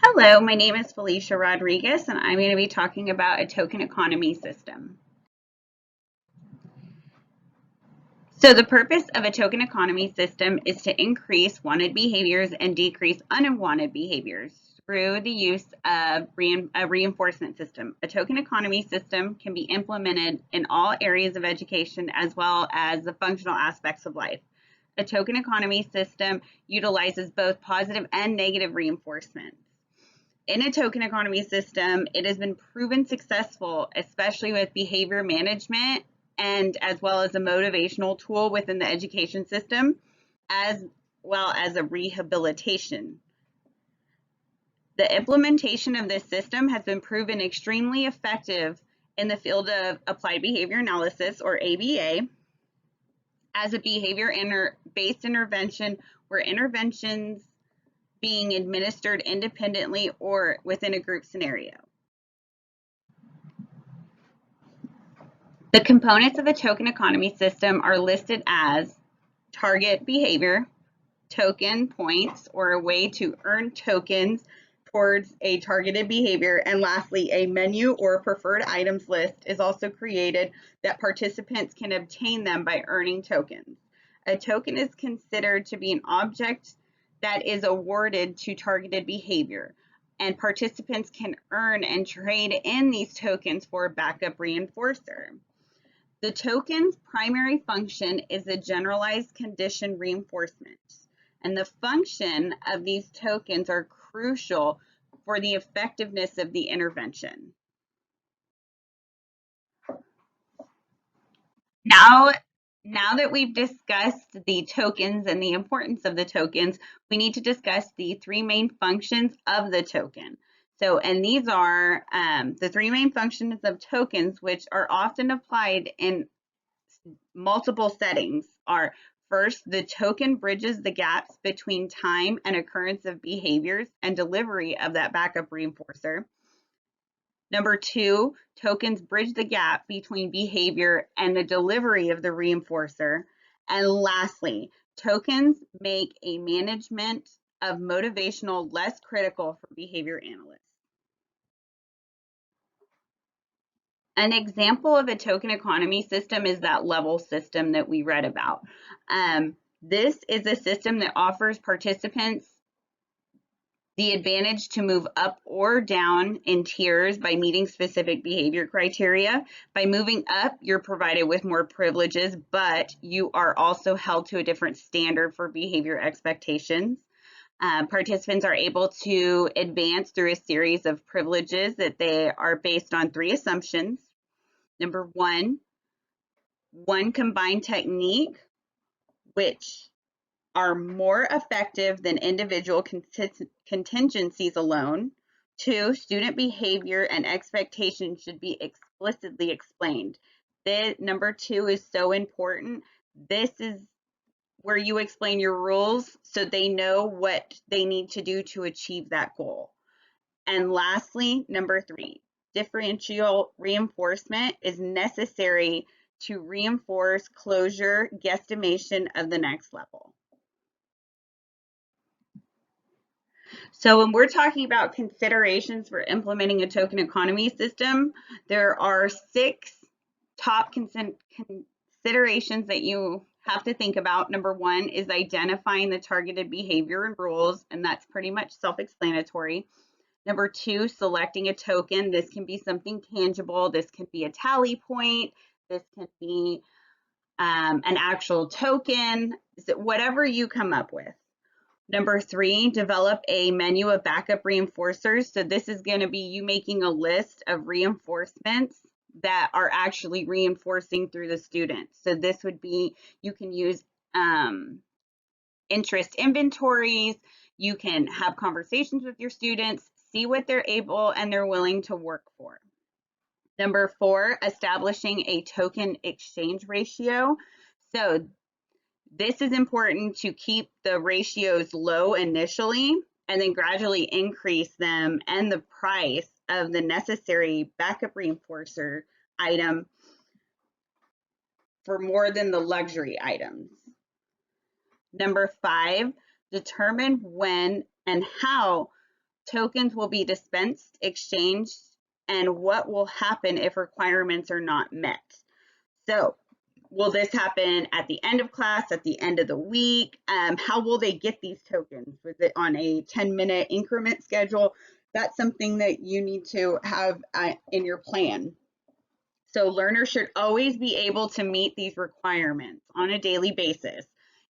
Hello, my name is Felicia Rodriguez, and I'm going to be talking about a token economy system. So the purpose of a token economy system is to increase wanted behaviors and decrease unwanted behaviors through the use of a reinforcement system. A token economy system can be implemented in all areas of education as well as the functional aspects of life. A token economy system utilizes both positive and negative reinforcement. In a token economy system, it has been proven successful, especially with behavior management and as well as a motivational tool within the education system, as well as a rehabilitation. The implementation of this system has been proven extremely effective in the field of applied behavior analysis, or ABA, as a behavior-based intervention where interventions being administered independently or within a group scenario. The components of a token economy system are listed as target behavior, token points, or a way to earn tokens towards a targeted behavior, and lastly, a menu or preferred items list is also created that participants can obtain them by earning tokens. A token is considered to be an object that is awarded to targeted behavior, and participants can earn and trade in these tokens for a backup reinforcer. The token's primary function is a generalized condition reinforcement, and the function of these tokens are crucial for the effectiveness of the intervention. Now that we've discussed the tokens and the importance of the tokens, we need to discuss the three main functions of the token. So, and these are the three main functions of tokens, which are often applied in multiple settings, are: first, the token bridges the gaps between time and occurrence of behaviors and delivery of that backup reinforcer. Number two, tokens bridge the gap between behavior and the delivery of the reinforcer. And lastly, tokens make a management of motivational less critical for behavior analysts. An example of a token economy system is that level system that we read about. This is a system that offers participants the advantage to move up or down in tiers by meeting specific behavior criteria. By moving up, you're provided with more privileges, but you are also held to a different standard for behavior expectations. Participants are able to advance through a series of privileges that they are based on three assumptions. Number one combined technique, which are more effective than individual contingencies alone. Two, student behavior and expectations should be explicitly explained. Number two is so important. This is where you explain your rules so they know what they need to do to achieve that goal. And lastly, number three, differential reinforcement is necessary to reinforce closure guesstimation of the next level. So when we're talking about considerations for implementing a token economy system, there are 6 top considerations that you have to think about. Number one is identifying the targeted behavior and rules, and that's pretty much self-explanatory. Number two, selecting a token. This can be something tangible. This can be a tally point. This can be an actual token, whatever you come up with. Number three, develop a menu of backup reinforcers. So this is going to be you making a list of reinforcements that are actually reinforcing through the students. So this would be, you can use interest inventories. You can have conversations with your students, see what they're able and they're willing to work for. Number four, establishing a token exchange ratio. So this is important to keep the ratios low initially and then gradually increase them and the price of the necessary backup reinforcer item for more than the luxury items. Number five, determine when and how Tokens will be dispensed, exchanged, and what will happen if requirements are not met. So will this happen at the end of class, at the end of the week? How will they get these tokens? Was it on a 10-minute increment schedule? That's something that you need to have in your plan. So learners should always be able to meet these requirements on a daily basis.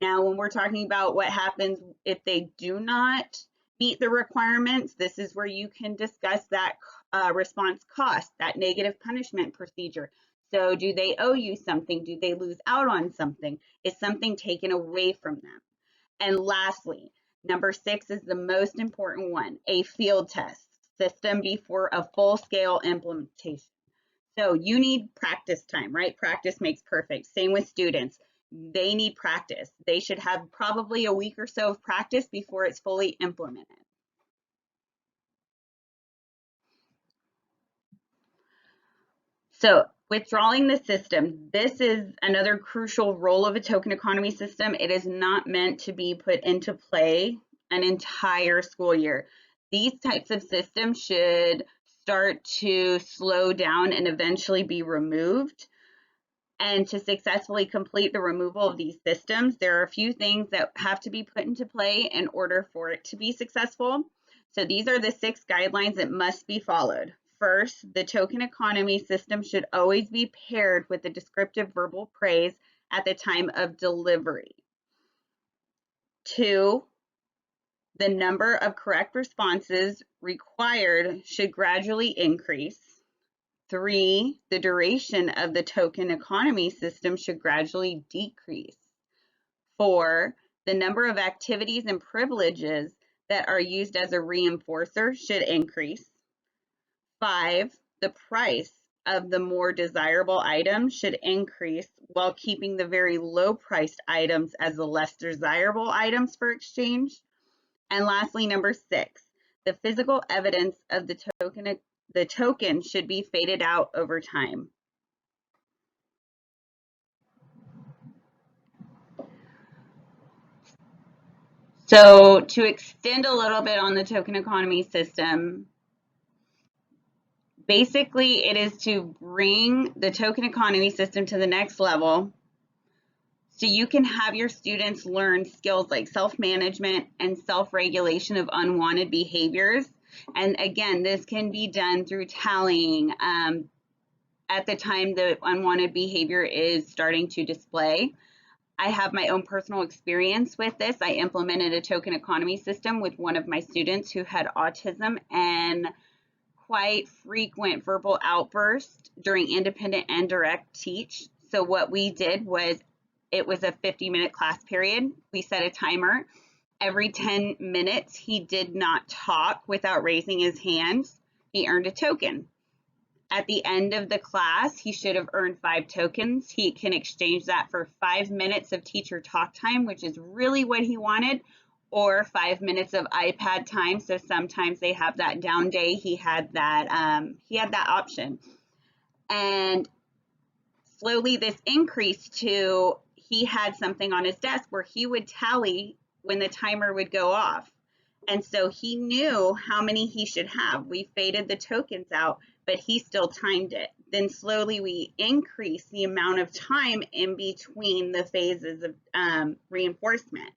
Now, when we're talking about what happens if they do not meet the requirements, this is where you can discuss that response cost, that negative punishment procedure. So do they owe you something? Do they lose out on something? Is something taken away from them? And lastly, number 6 is the most important one, a field test system before a full-scale implementation. So you need practice time, right? Practice makes perfect. Same with students. They need practice. They should have probably a week or so of practice before it's fully implemented. So withdrawing the system, this is another crucial role of a token economy system. It is not meant to be put into play an entire school year. These types of systems should start to slow down and eventually be removed. And to successfully complete the removal of these systems, there are a few things that have to be put into play in order for it to be successful. So these are the 6 guidelines that must be followed. First, the token economy system should always be paired with the descriptive verbal praise at the time of delivery. 2, the number of correct responses required should gradually increase. 3, the duration of the token economy system should gradually decrease. 4, the number of activities and privileges that are used as a reinforcer should increase. 5, the price of the more desirable items should increase while keeping the very low-priced items as the less desirable items for exchange. And lastly, number 6, the physical evidence of the token should be faded out over time. So to extend a little bit on the token economy system, basically it is to bring the token economy system to the next level so you can have your students learn skills like self-management and self-regulation of unwanted behaviors. And again, this can be done through tallying at the time the unwanted behavior is starting to display. I have my own personal experience with this. I implemented a token economy system with one of my students who had autism and quite frequent verbal outbursts during independent and direct teach. So what we did was, it was a 50-minute class period. We set a timer. Every 10 minutes, he did not talk without raising his hand. He earned a token. At the end of the class, he should have earned 5 tokens. He can exchange that for 5 minutes of teacher talk time, which is really what he wanted, or 5 minutes of iPad time. So sometimes they have that down day. He had that option. And slowly this increased to, he had something on his desk where he would tally when the timer would go off. And so he knew how many he should have. We faded the tokens out, but he still timed it. Then slowly we increased the amount of time in between the phases of reinforcement.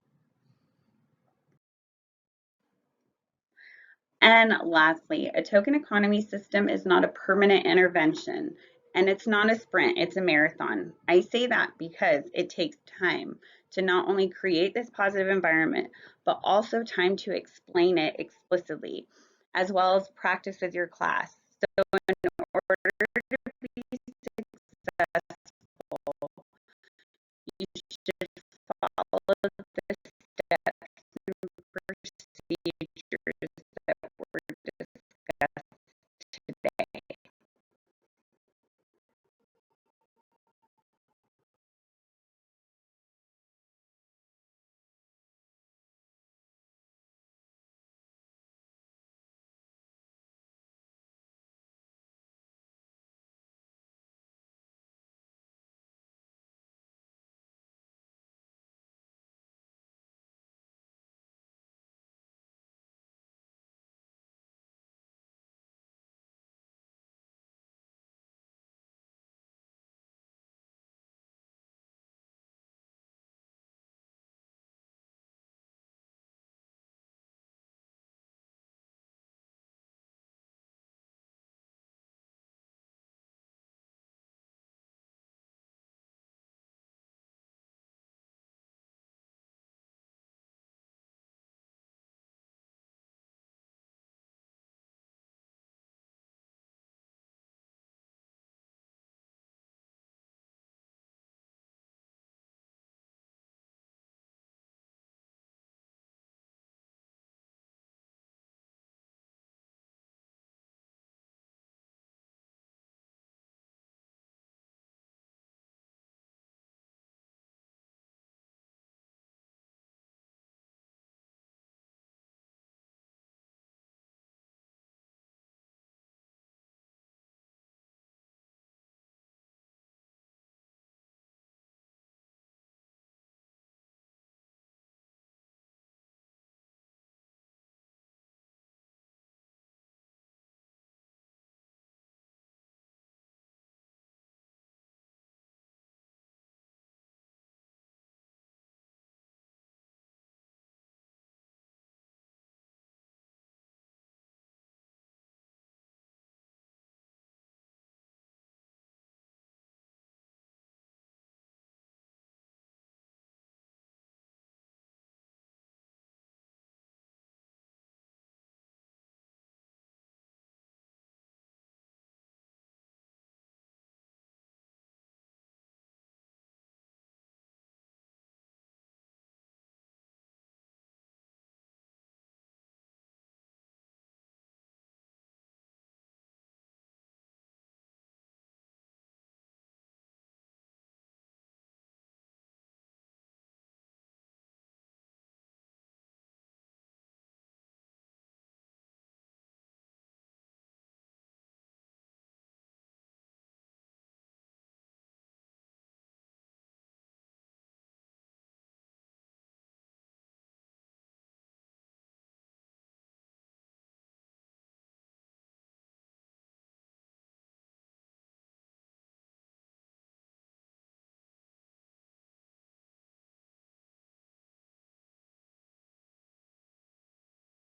And lastly, a token economy system is not a permanent intervention, and it's not a sprint, it's a marathon. I say that because it takes time to not only create this positive environment, but also time to explain it explicitly, as well as practice with your class. So